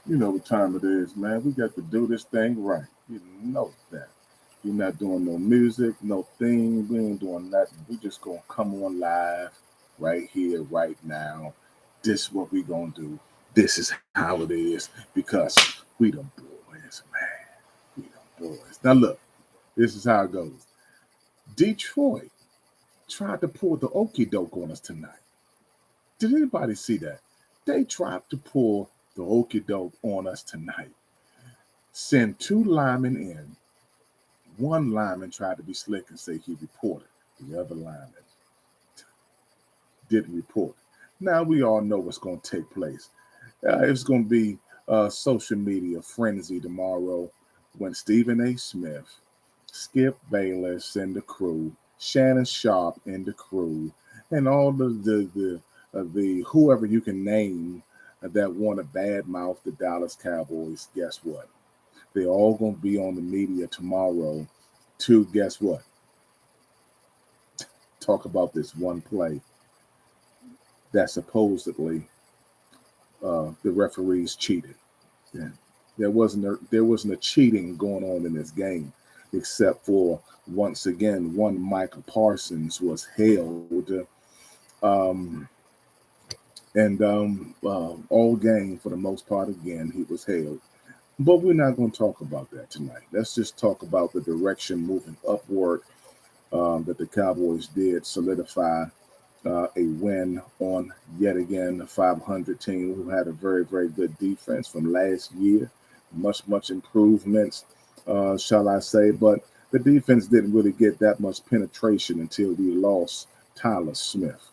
You know what time it is, man. We got to do this thing right. You know that. We're not doing no music, no thing. We ain't doing nothing. We just gonna come on live right here, right now. This is what we gonna do. This is how it is because we them boys, man. We them boys. Now look, this is how it goes. Detroit tried to pull the okey doke on us tonight. Did anybody see that? They tried to pull the okey doke on us tonight. Send two linemen in. One lineman tried to be slick and say he reported. The other lineman didn't report. Now we all know what's going to take place. It's going to be social media frenzy tomorrow when Stephen A. Smith, Skip Bayless and the crew, Shannon Sharp and the crew, and all the whoever you can name that want to badmouth the Dallas Cowboys. Guess what? They're all going to be on the media tomorrow to guess what? Talk about this one play that supposedly the referees cheated. Yeah. There wasn't a cheating going on in this game, except for once again one Michael Parsons was held, um, and all game for the most part again he was held. But we're not going to talk about that tonight. Let's just talk about the direction moving upward that the Cowboys did solidify a win on yet again a 500 team who had a very, very good defense from last year. Much improvements, shall I say. But the defense didn't really get that much penetration until we lost Tyler Smith.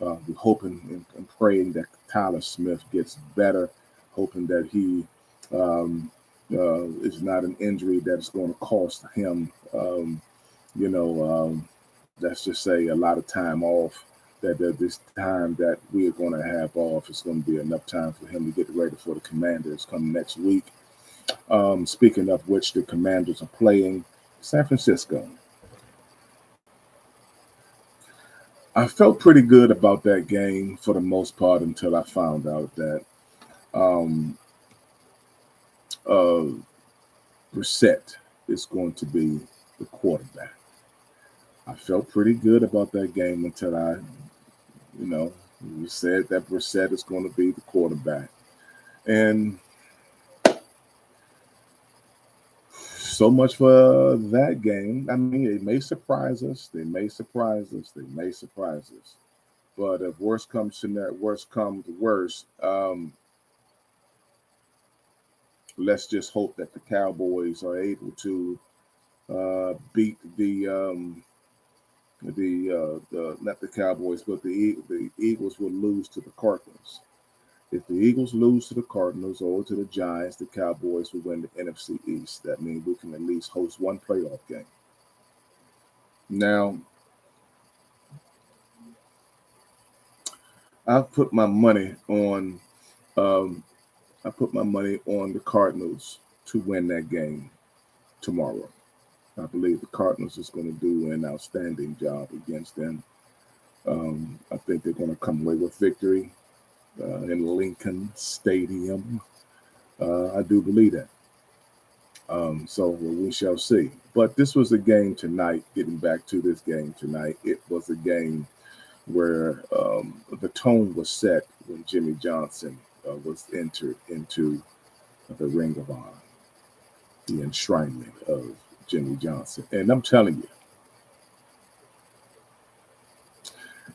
We're hoping and praying that Tyler Smith gets better, hoping that he is not an injury that's going to cost him, you know, let's just say a lot of time off. That this time that we are going to have off is going to be enough time for him to get ready for the Commanders come next week. Speaking of which, the Commanders are playing San Francisco. I felt pretty good about that game for the most part until I found out that um, uh, Brissett is going to be the quarterback. I felt pretty good about that game until you know, we said that Brissett is going to be the quarterback. And so much for that game. I mean, it may surprise us. They may surprise us. They may surprise us. But if worst comes to worst, let's just hope that the Cowboys are able to beat the not the Cowboys, but the Eagles will lose to the Cardinals. If the Eagles lose to the Cardinals or to the Giants, the Cowboys will win the NFC East. That means we can at least host one playoff game. Now, I've put my money on um, I put my money on the Cardinals to win that game tomorrow. I believe the Cardinals is going to do an outstanding job against them. I think they're going to come away with victory in Lincoln Stadium. I do believe that. So we shall see. But this was a game tonight. Getting back to this game tonight, it was a game where the tone was set when Jimmy Johnson was entered into the Ring of Honor, the enshrinement of Jimmy Johnson. And I'm telling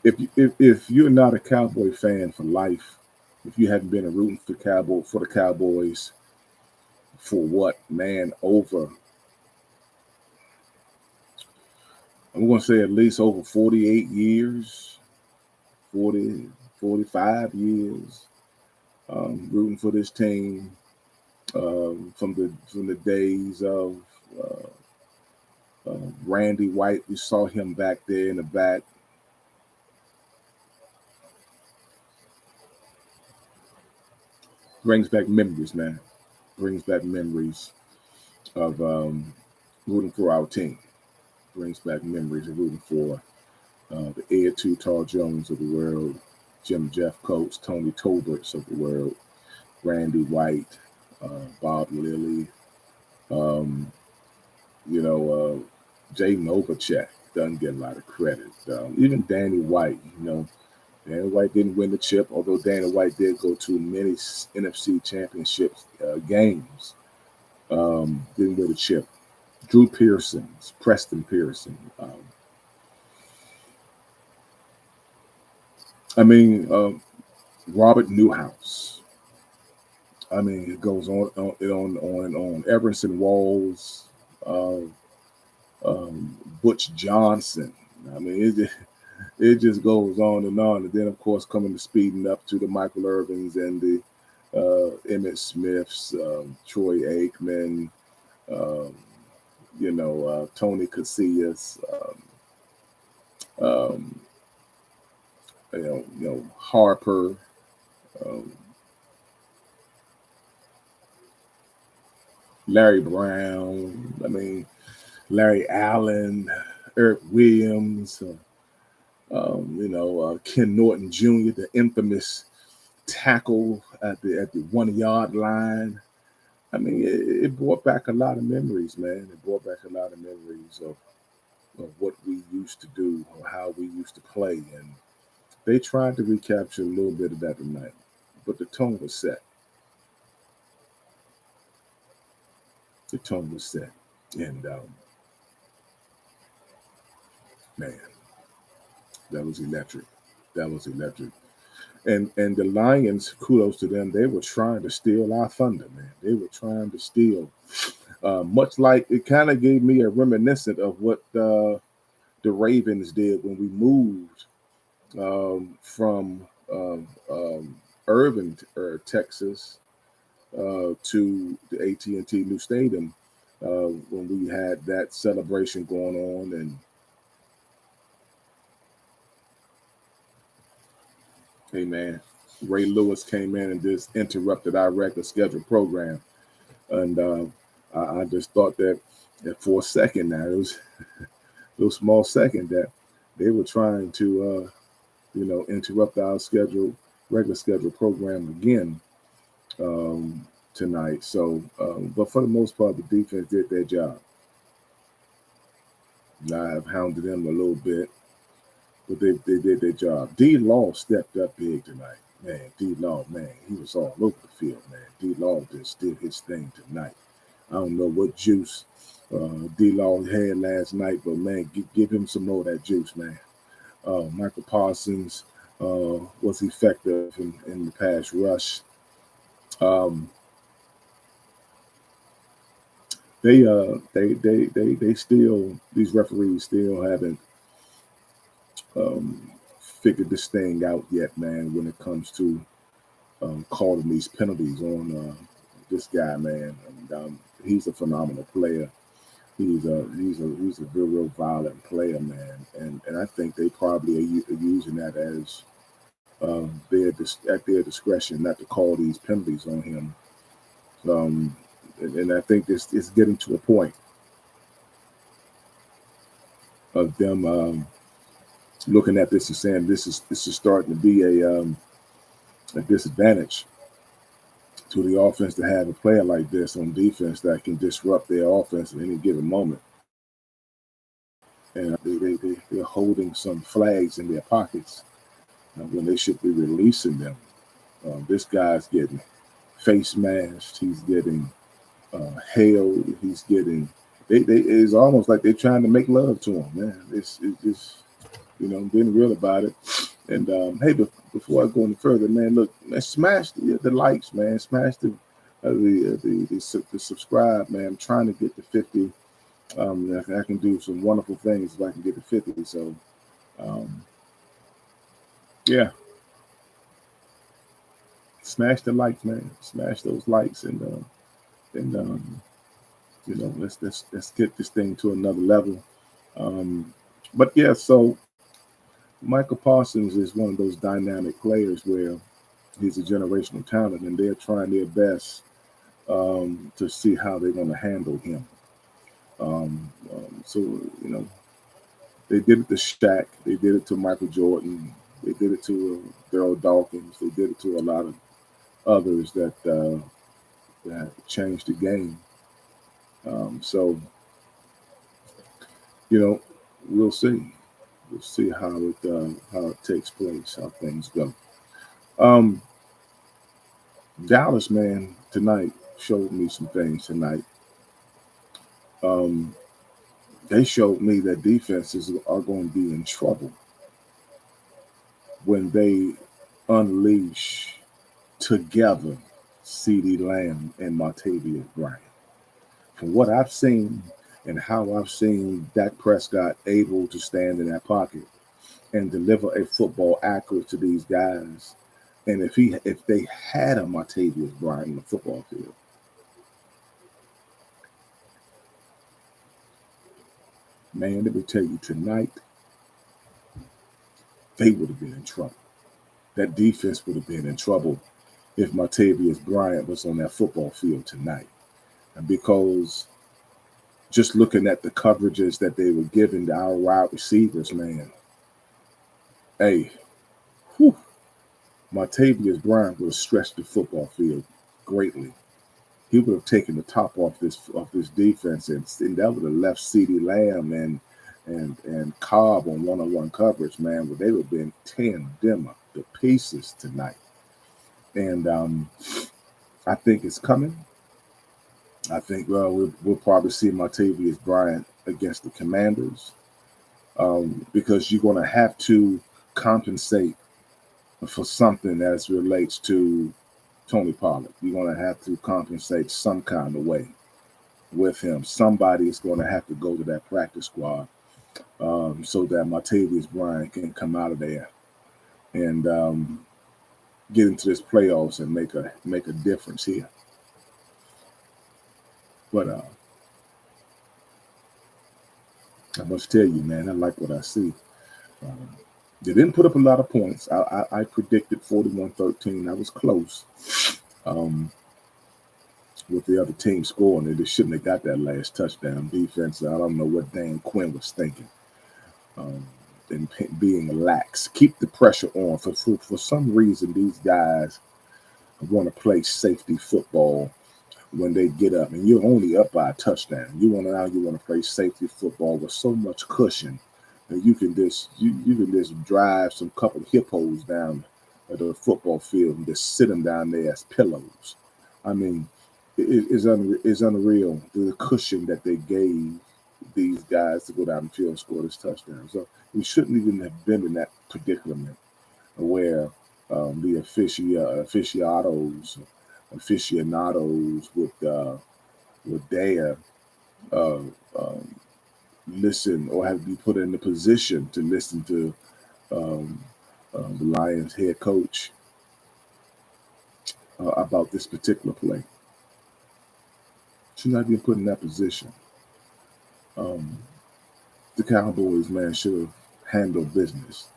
you, if you're not a Cowboy fan for life, if you hadn't been a rooting for the Cowboys for what man over, I'm going to say at least over 48 years, 40, 45 years, rooting for this team from the days of uh, Randy White. We saw him back there in the back. Brings back memories, man. Brings back memories of rooting for our team. Brings back memories of rooting for the Ed Too Tall Jones of the world, Jeff Coates, Tony Toberts of the world, Randy White. Bob Lilly, um, Jay Novacek doesn't get a lot of credit. Even Danny White, Danny White didn't win the chip, although Danny White did go to many NFC championships games. Didn't win the chip. Drew Pearson, Preston Pearson. Robert Newhouse. It goes on and on. Everson Walls, uh, Butch Johnson. It just goes on and on. And then, of course, coming to speeding up to the Michael Irvins and the Emmett Smiths, Troy Aikman, um, Tony Casillas, um, Harper, um, Larry Brown. Larry Allen, Eric Williams, Ken Norton Jr., the infamous tackle at the 1 yard line. It brought back a lot of memories, man. It brought back a lot of memories of what we used to do or how we used to play. And they tried to recapture a little bit of that tonight, but the tone was set. The tone was set. And, man, that was electric. That was electric. And the Lions, kudos to them, they were trying to steal our thunder, man. They were trying to steal. Much like it kind of gave me a reminiscent of what the Ravens did when we moved from Irving, Texas, to the AT&T new stadium when we had that celebration going on. And hey, man, Ray Lewis came in and just interrupted our regular scheduled program. And I just thought that for a second now, it was a little small second that they were trying to, interrupt our regular scheduled program again tonight. So, but for the most part, the defense did their job. I have hounded them a little bit, but they did their job. D. Law stepped up big tonight. Man, D. Law, man, he was all over the field, man. D. Law just did his thing tonight. I don't know what juice D. Law had last night, but man, give him some more of that juice, man. Michael Parsons was effective in the pass rush. They still, these referees still haven't figured this thing out yet, man, when it comes to calling these penalties on this guy, man. And, he's a phenomenal player. He's a real violent player, man. And I think they probably are using that as at their discretion not to call these penalties on him. And I think it's getting to a point of them looking at this and saying this is starting to be a disadvantage to the offense to have a player like this on defense that can disrupt their offense at any given moment. And they're holding some flags in their pockets when they should be releasing them. This guy's getting face mashed. He's getting hailed. He's getting. It's almost like they're trying to make love to him, man. It's being real about it. And hey, before I go any further, man, look, man, smash the likes, man. Smash the subscribe, man. I'm trying to get to 50. I can do some wonderful things if I can get to 50. So, yeah, smash the likes, man. Smash those likes, and let's get this thing to another level. But yeah, so Michael Parsons is one of those dynamic players where he's a generational talent, and they're trying their best to see how they're going to handle him. So they did it to Shaq, they did it to Michael Jordan, they did it to Daryl Dawkins, they did it to a lot of others that that changed the game. So we'll see. We'll see how it takes place, how things go. Um, Dallas, man, tonight showed me some things tonight. Um, they showed me that defenses are going to be in trouble when they unleash together CeeDee Lamb and Martavius Bryant. From what I've seen and how I've seen Dak Prescott able to stand in that pocket and deliver a football accurate to these guys, and if they had a Martavius Bryant in the football field, man, let me tell you, tonight they would have been in trouble. That defense would have been in trouble if Martavius Bryant was on that football field tonight. And because just looking at the coverages that they were giving to our wide receivers, man, hey, whew, Martavius Bryant would have stretched the football field greatly. He would have taken the top off this defense, and that would have left CeeDee Lamb and Cobb on one-on-one coverage, man. But they would have been tearing them up to pieces tonight. And I think it's coming. I think we'll probably see Martavius Bryant against the Commanders because you're going to have to compensate for something as relates to Tony Pollard. You're going to have to compensate some kind of way with him. Somebody is going to have to go to that practice squad so that Martavius Bryant can come out of there and get into this playoffs and make a difference here. But I must tell you, man, I like what I see. They didn't put up a lot of points. I predicted 41-13. I was close with the other team scoring. They shouldn't have got that last touchdown. Defense, I don't know what Dan Quinn was thinking. And being lax. Keep the pressure on. For some reason, these guys want to play safety football when they get up. And you're only up by a touchdown. You want to play safety football with so much cushion. And you can just drive some couple of hippos down at the football field and just sit them down there as pillows. I mean, it's unreal the cushion that they gave these guys to go down the field and score this touchdown. So we shouldn't even have been in that predicament where the aficionados would dare listen or have to be put in the position to listen to the Lions head coach about this particular play. Should not be put in that position. The Cowboys, man, should have handled business.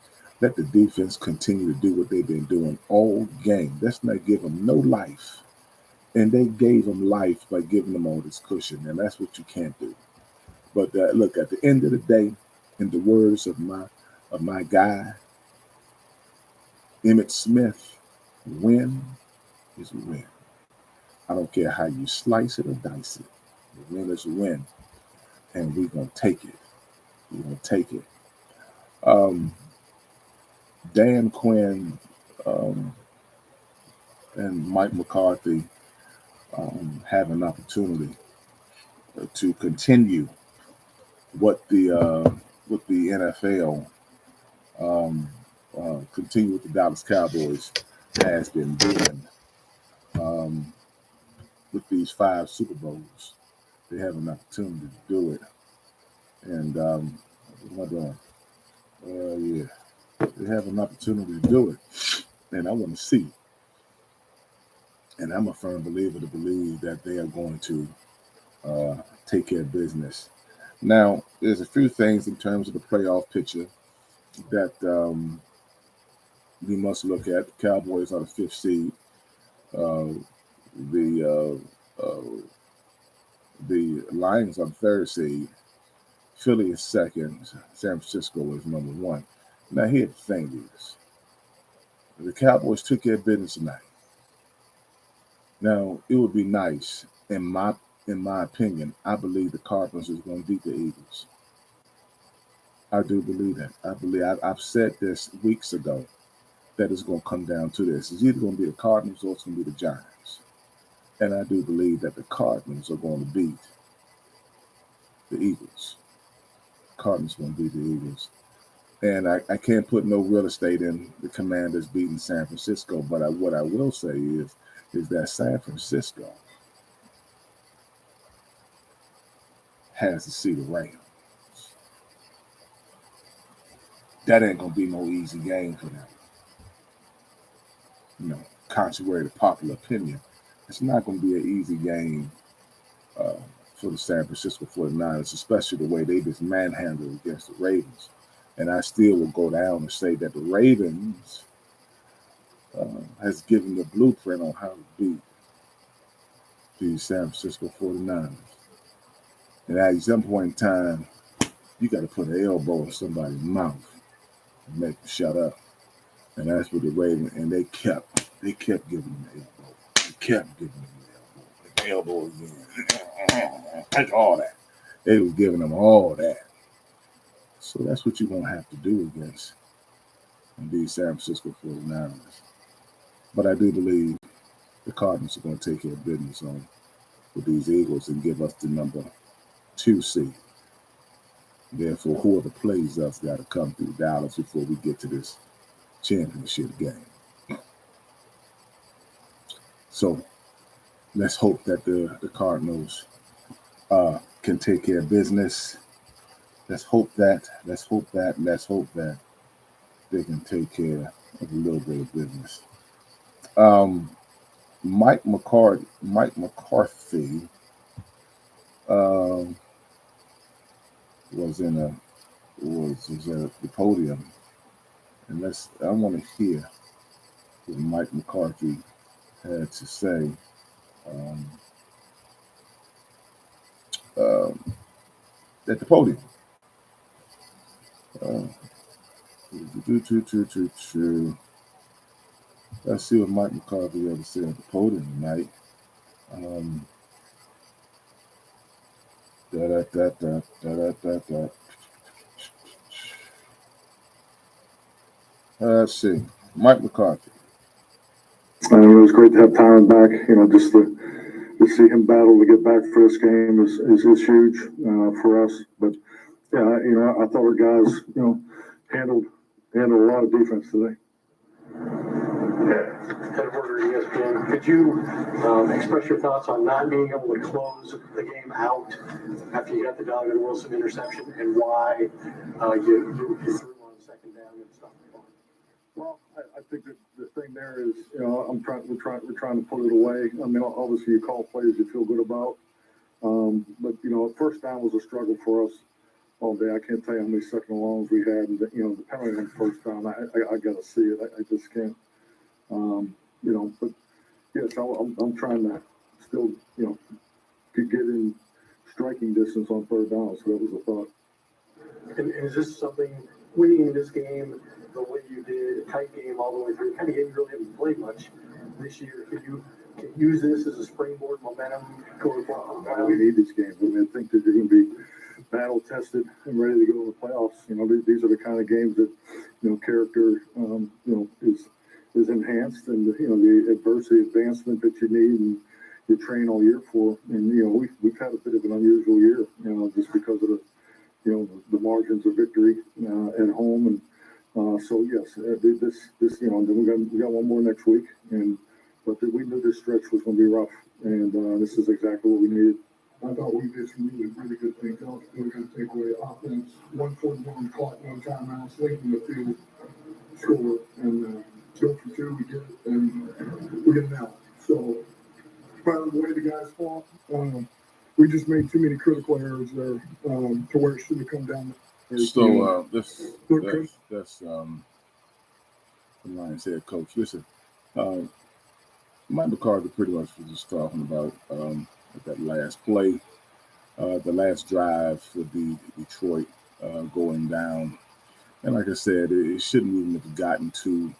Let the defense continue to do what they've been doing all game. Let's not give them no life. And they gave them life by giving them all this cushion, and that's what you can't do. But look, at the end of the day, in the words of my guy, Emmitt Smith, win is a win. I don't care how you slice it or dice it. The win is a win, and we're going to take it. We're going to take it. Dan Quinn and Mike McCarthy have an opportunity to continue what the NFL continue with the Dallas Cowboys has been doing with these 5 Super Bowls. They have an opportunity to do it. And what am I doing? Yeah, they have an opportunity to do it, and I want to see. And I'm a firm believer to believe that they are going to take care of business. Now, there's a few things in terms of the playoff picture that we must look at. The Cowboys are the 5th seed. The Lions are the 3rd seed. Philly is 2nd. San Francisco is number 1. Now, here the thing is, the Cowboys took care of business tonight. Now, it would be nice, in my opinion. I believe the Cardinals is going to beat the Eagles. I do believe that. I've said this weeks ago that it's going to come down to this. It's either going to be the Cardinals or it's going to be the Giants. And I do believe that the Cardinals are going to beat the Eagles. Cardinals going to beat the Eagles. And I can't put no real estate in the Commanders beating San Francisco, but what I will say is that San Francisco has to see the Rams. That ain't gonna be no easy game for them. Contrary to popular opinion, it's not gonna be an easy game uh, for the San Francisco 49ers, especially the way they just manhandled against the Ravens. And I still will go down and say that the Ravens has given the blueprint on how to beat the San Francisco 49ers. And at some point in time, you got to put an elbow in somebody's mouth and make them shut up. And that's what the Ravens, and they kept giving them the elbow. They kept giving them the elbow again. Take all that. They was giving them all that. So that's what you're going to have to do against these San Francisco 49ers. But I do believe the Cardinals are going to take care of business with these Eagles and give us the number 2 seed. Therefore, whoever plays us got to come through Dallas before we get to this championship game. So let's hope that the Cardinals can take care of business. Let's hope that they can take care of a little bit of business. Mike McCarthy was at the podium, and I want to hear what Mike McCarthy had to say at the podium. Let's see what Mike McCarthy had to say at the podium tonight. Let's see. Mike McCarthy. It was great to have Tyron back. Just to see him battle to get back for this game is huge for us. But yeah, I thought our guys, handled a lot of defense today. Headquarters ESPN. Could you express your thoughts on not being able to close the game out after you got the Donovan Wilson interception, and why you threw on second down and stuff like that? Well, I think that the thing there is, we're trying to put it away. I mean, obviously you call plays you feel good about, but first down was a struggle for us all day. I can't tell you how many second and longs we had, and the penalty on first down. I got to see it. I just can't. But yes, I'm trying to still, get in striking distance on third down. So that was a thought. And is this something, winning this game the way you did, a tight game all the way through, kind of game you really haven't played much this year? Can you use this as a springboard momentum going forward? We need these games. I mean, I think that they're going to be battle tested and ready to go in the playoffs. These are the kind of games that, character, is enhanced, and the adversity advancement that you need and you train all year for. And we've had a bit of an unusual year, just because of the margins of victory at home. And so yes, this then we got one more next week, but we knew this stretch was going to be rough, and this is exactly what we needed. I thought we did some really good things. We're going to take away offense. 141 clock, 1 timeout, late in the field, score, and go for 2. We did it, and we get it out. So, proud of the way the guys fought. We just made too many critical errors there to where it should have come down. So that's the Lions head coach. Listen, Mike McCarthy pretty much was just talking about that last play, the last drive for Detroit going down. And like I said, it shouldn't even have gotten to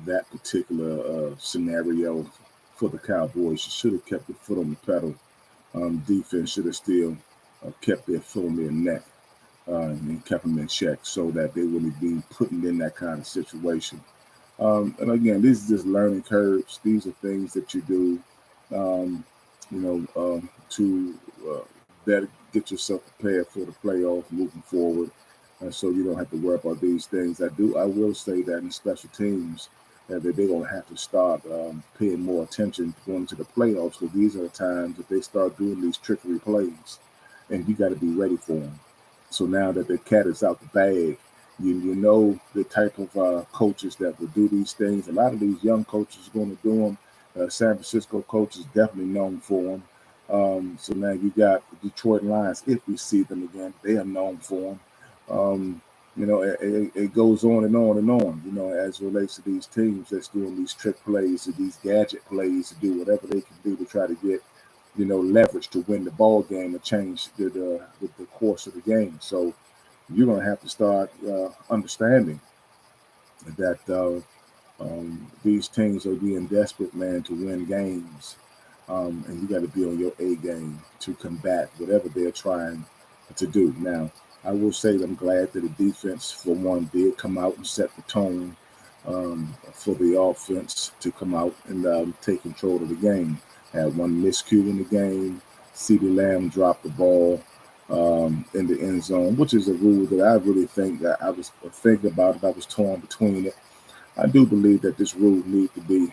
that particular scenario for the Cowboys. You should have kept your foot on the pedal. Defense should have still kept their foot on their neck and kept them in check so that they wouldn't be putting in that kind of situation. And again, these are just learning curves. These are things that you do, to better get yourself prepared for the playoffs moving forward. So you don't have to worry about these things. I will say that in special teams, that they're going to have to start paying more attention going to the playoffs, because these are the times that they start doing these trickery plays, and you got to be ready for them. So now that the cat is out the bag, you know the type of coaches that will do these things. A lot of these young coaches are going to do them. San Francisco coaches definitely known for them. So now you got the Detroit Lions. If we see them again, they are known for them. It goes on and on and on, as it relates to these teams that's doing these trick plays or these gadget plays to do whatever they can do to try to get, leverage to win the ball game or change the course of the game. So you're going to have to start understanding that these teams are being desperate, man, to win games. And you got to be on your A game to combat whatever they're trying to do. Now, I will say that I'm glad that the defense, for one, did come out and set the tone for the offense to come out and take control of the game. Had one miscue in the game. CeeDee Lamb dropped the ball in the end zone, which is a rule that I really think that I was thinking about it. I was torn between it. I do believe that this rule needs to be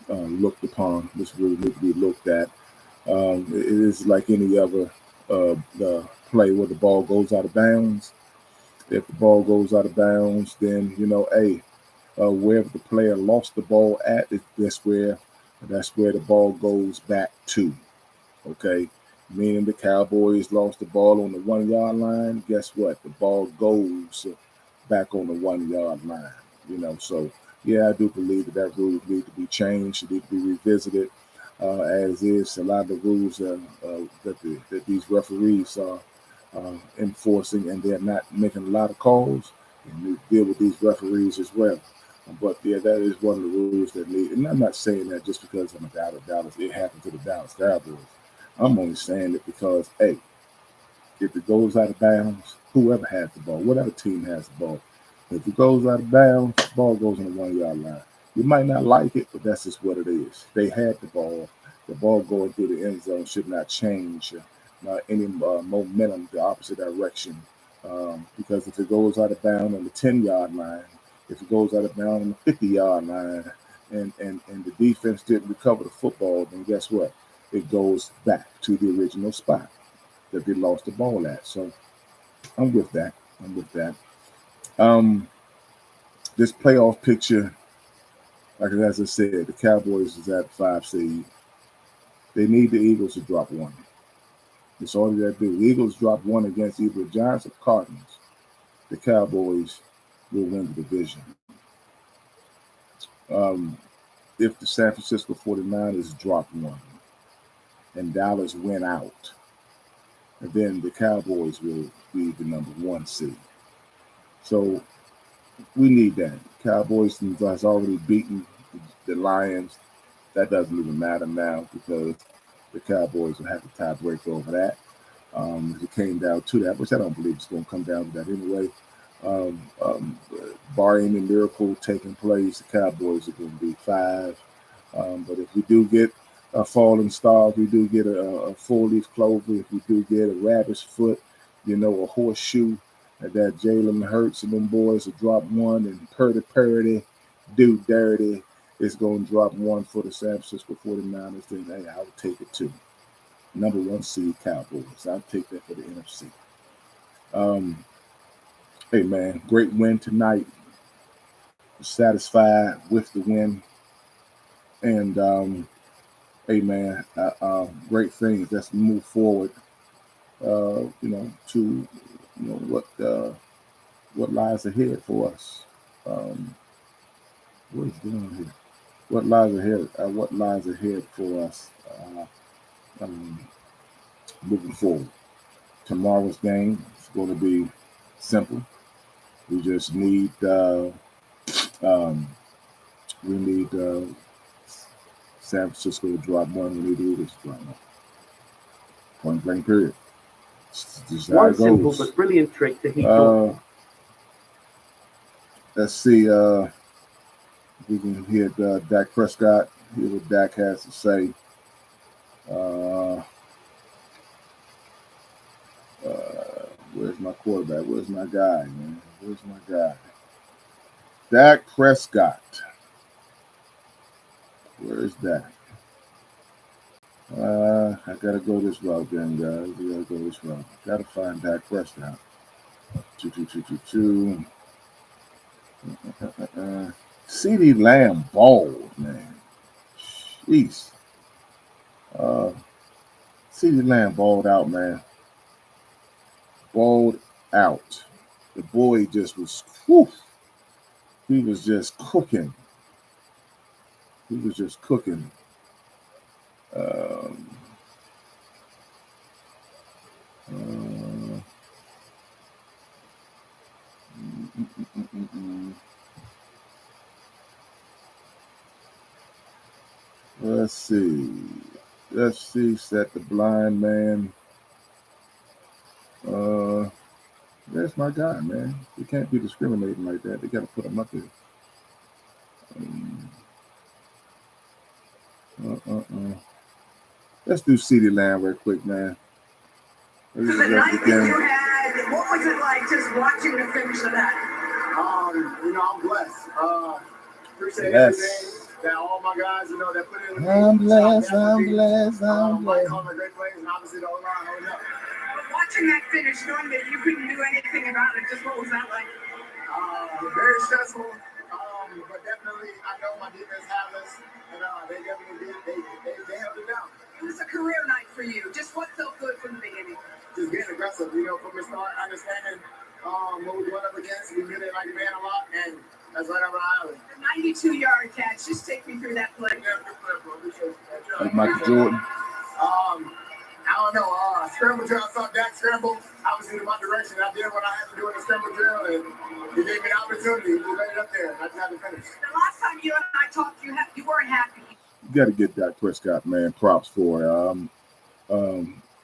looked upon. This rule needs to be looked at. It is like any other play where the ball goes out of bounds. If the ball goes out of bounds, then wherever the player lost the ball at, that's where the ball goes back to. Okay, meaning the Cowboys lost the ball on the 1 yard line. Guess what? The ball goes back on the 1 yard line. So yeah, I do believe that rule needs to be changed. It needs to be revisited. As is a lot of the rules that these referees are enforcing, and they're not making a lot of calls. And we deal with these referees as well. But yeah, that is one of the rules that need. And I'm not saying that just because I'm a Dallas. It happened to the Dallas Cowboys. I'm only saying it because, hey, if it goes out of bounds, whoever has the ball, whatever team has the ball, if it goes out of bounds, the ball goes on the 1 yard line. You might not like it, but that's just what it is. They had the ball. The ball going through the end zone should not change any momentum the opposite direction. Because if it goes out of bounds on the 10 yard line, if it goes out of bounds on the 50 yard line, and the defense didn't recover the football, then guess what? It goes back to the original spot that they lost the ball at. So I'm with that. This playoff picture, like as I said, the Cowboys is at 5 seed. They need the Eagles to drop one. That's all they do. The Eagles drop one against either the Giants or the Cardinals. The Cowboys will win the division. If the San Francisco 49ers drop one and Dallas win out, and then the Cowboys will be the number 1 seed. So we need that. Cowboys has already beaten the Lions. That doesn't even matter now because the Cowboys will have to tie break over that. If it came down to that, which I don't believe it's going to come down to that anyway. Barring any miracle taking place, the Cowboys are going to be 5. But if we do get a falling star, if we do get a four-leaf clover, if we do get a rabbit's foot, a horseshoe, that Jalen Hurts and them boys will drop one, and Purdy, do dirty is going to drop one for the San Francisco 49ers, then hey, I would take it too. Number 1 seed Cowboys. I'll take that for the NFC. Hey, man, great win tonight. Satisfied with the win. And, hey, man, great things. Let's move forward, to, what lies ahead for us. What is going on here? What lies ahead? What lies ahead for us moving forward? Tomorrow's game is going to be simple. We just need San Francisco will drop one when the Eagles drop one. Point blank period. Just how One it simple goes. but brilliant trick to heat up. Let's see. We can hear Dak Prescott. Hear what Dak has to say. Where's my quarterback? Where's my guy, man? Where's my guy? Dak Prescott. Where is Dak? I gotta go this route then, guys. We gotta go this route. Gotta find Dak Prescott. 2. CD Lamb balled, man. Jeez. CD Lamb balled out, man. Balled out. The boy just was, whew, he was just cooking. He was just cooking. Let's see. Let's see. Set the blind man. There's my guy, man. You can't be discriminating like that. They got to put him up there. Let's do CD Lamb real quick, man. The night that you had, what was it like just watching the finish of that? I'm blessed. Appreciate everything that all my guys, that put in. I'm blessed. My great plays, and obviously the O-line holding up. Watching that finish, knowing that you couldn't do anything about it, just what was that like? Very stressful, but definitely I know my defense have us, and they definitely did. They held it down. It was a career night for you. Just what felt good from the beginning? Just being aggressive, from the start, understanding what we're going up against. We did it like man a lot, and that's right up our alley. The 92-yard catch. Just take me through that play. Yeah, good play, bro. Like Michael Jordan. I don't know. Scramble drill. I saw Dak scramble. Obviously in my direction. I did what I had to do in the scramble drill, and he gave me the opportunity. He laid it up there. I just had to finish. The last time you and I talked, you weren't happy. You got to get Dak Prescott, man. Props for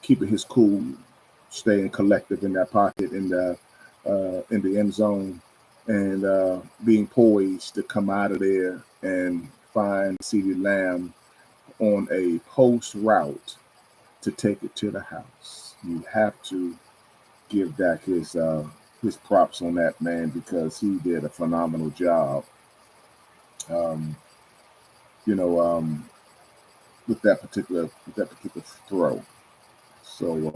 keeping his cool, staying collective in that pocket in the end zone, and being poised to come out of there and find CeeDee Lamb on a post route to take it to the house. You have to give Dak his props on that, man, because he did a phenomenal job. With that particular throw. So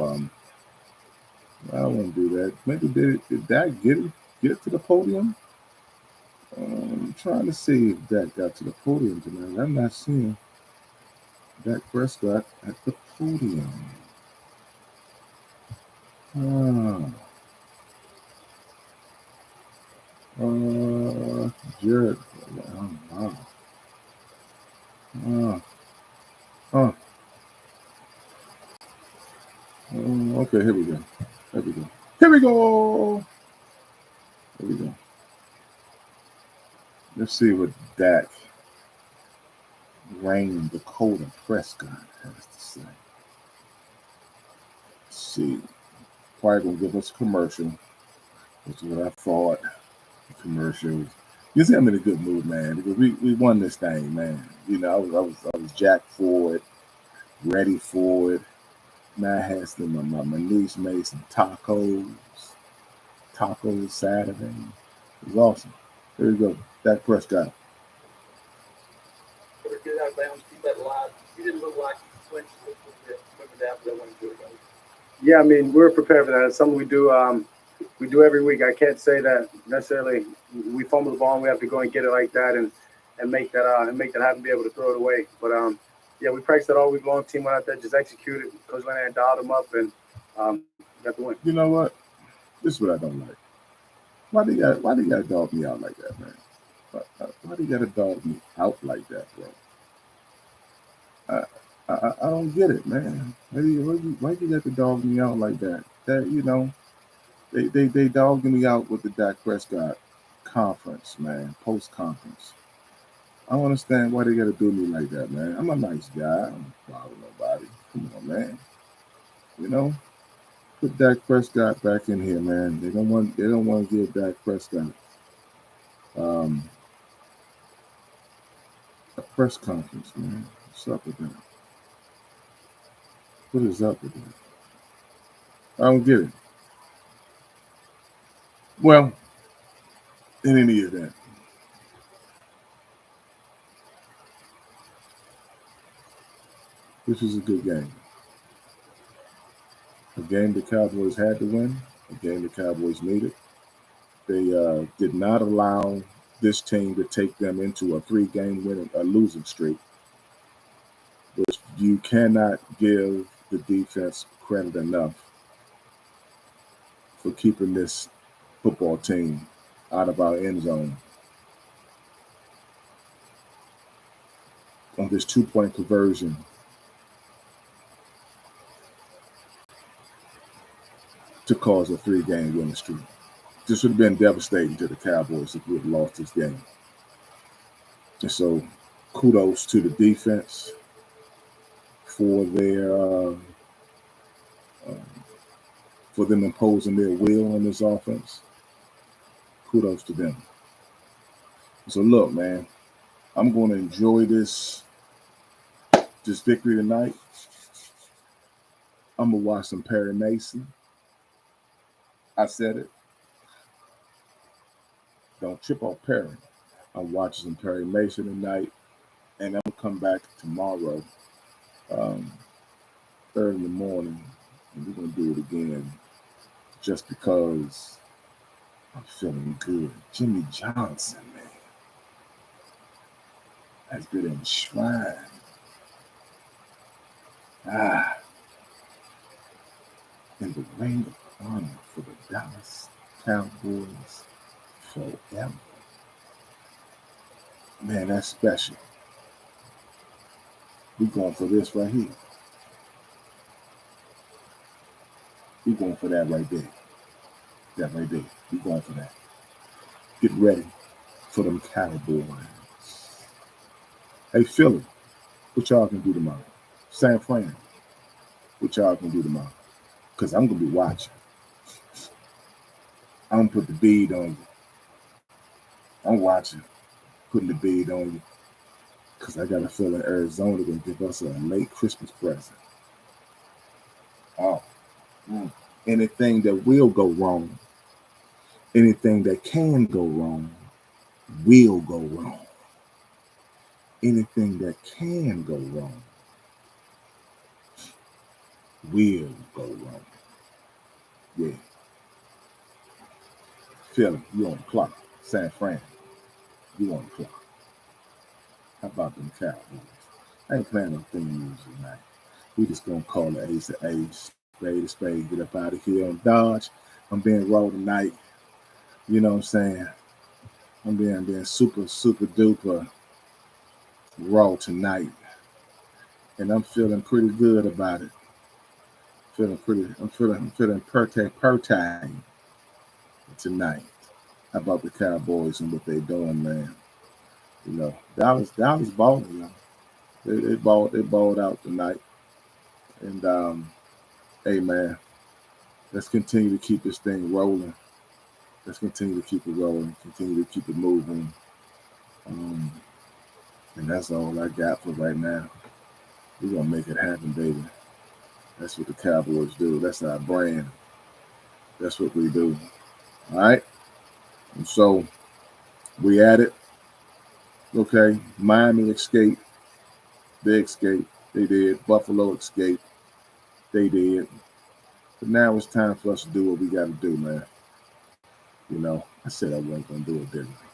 I don't want to do that. Maybe did Dak get it to the podium? I'm trying to see if Dak got to the podium tonight. I'm not seeing Dak Prescott at the podium. Jared. Okay, here we go. Let's see what Dak Rain Dakota Prescott has to say. Let's see. Probably gonna give us a commercial, which is what I thought. Commercials. You see, I'm in a good mood, man, because we won this thing, man. I was jacked for it, ready for it. Man, I had some. My niece made some tacos Saturday. It was awesome. There you go, Dak Prescott. You didn't look like you switched down for that one. Yeah, I mean, we're prepared for that. It's something we do every week. I can't say that necessarily we fumble the ball and we have to go and get it like that and make that happen, be able to throw it away. But yeah, we practiced that all week long. Team went out there, just executed. Coach Leonard dialed them up and got the win. You know what? This is what I don't like. Why do you gotta dog me out like that, man? Why do you gotta dog me out like that, bro? I don't get it, man. Why you got to dog me out like that? They dogged me out with the Dak Prescott conference, man, post conference. I don't understand why they got to do me like that, man. I'm a nice guy. I don't bother nobody. Come on, man. You know, put Dak Prescott back in here, man. They don't want to give Dak Prescott um, a press conference, man. What's up with that? What is up with that? I don't get it. Well, in any event, this was a good game. A game the Cowboys had to win. A game the Cowboys needed. They did not allow this team to take them into a 3-game losing streak, which you cannot give the defense credit enough for keeping this football team out of our end zone on this 2-point conversion to cause a 3-game winning streak. This would have been devastating to the Cowboys if we had lost this game. And so, kudos to the defense for their for them imposing their will on this offense. Kudos to them. So look, man, I'm going to enjoy this victory tonight. I'm gonna watch some Perry Mason. I said it. Don't trip on Perry. I'm watching some Perry Mason tonight, and I'm gonna come back tomorrow, early in the morning, and we're gonna do it again, just because I'm feeling good. Jimmy Johnson, man, has been enshrined. In the ring of honor for the Dallas Cowboys forever. Man, that's special. We going for this right here. We going for that right there. That right there. We going for that. Get ready for them Cowboys. Hey, Philly, what y'all can do tomorrow? San Fran, what y'all can do tomorrow? Because I'm going to be watching. I'm going to put the bead on you. I'm watching, putting the bead on you. Because I got a feeling Arizona going to give us a late Christmas present. Oh. Anything that will go wrong, anything that can go wrong, will go wrong. Anything that can go wrong, will go wrong. Yeah. Philly, you on the clock. San Fran, you on the clock. How about them Cowboys? I ain't playing no theme music tonight. We just gonna call the ace a ace, spade a spade, get up out of here and dodge. I'm being raw tonight. You know what I'm saying? I'm being super, super duper raw tonight. And I'm feeling pretty good about it. I'm feeling pertang tonight. How about the Cowboys and what they doing, man? You know, Dallas balling, y'all. They balled out tonight. And hey, man, let's continue to keep this thing rolling. Let's continue to keep it rolling. Continue to keep it moving. And that's all I got for right now. We're gonna make it happen, baby. That's what the Cowboys do. That's our brand. That's what we do. All right. And so we at it. Okay. Miami escaped. They escaped. They did. Buffalo escaped. They did. But now it's time for us to do what we got to do, man. You know, I said I wasn't going to do it, didn't I?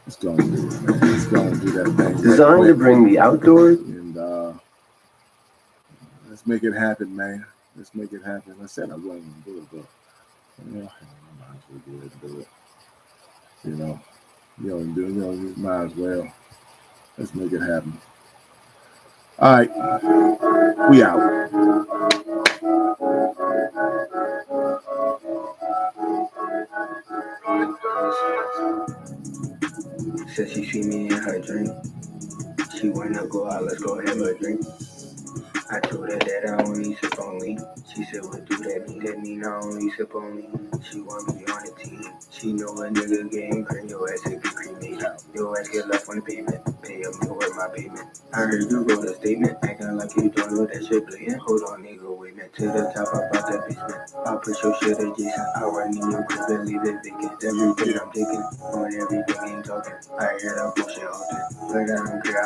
Let's go and do it, man. Let's go and do that thing. Designed to bring the outdoors. And let's make it happen, man. Let's make it happen. I said I wasn't going to do it, but you know, I might as well go ahead and do it. You might as well. Let's make it happen. All right. We out. Said she see me in her dream. She wanna go out, let's go have a drink. I told her that I only sip on lean. She said, what do that mean? That mean I only sip on lean. She want me on the team. She know a nigga getting cream. Your ass get cremated. Your ass get left on the pavement. Pay a meal with my payment. I heard you wrote a statement. Acting like you don't know that shit blatant. Hold on, nigga, wait a minute. To the top, I bought that basement. I'll put your shit adjacent. I'll run in your crib and leave it vacant. Everything I'm taking, on everything ain't talking. I hear that bullshit often. But I don't care.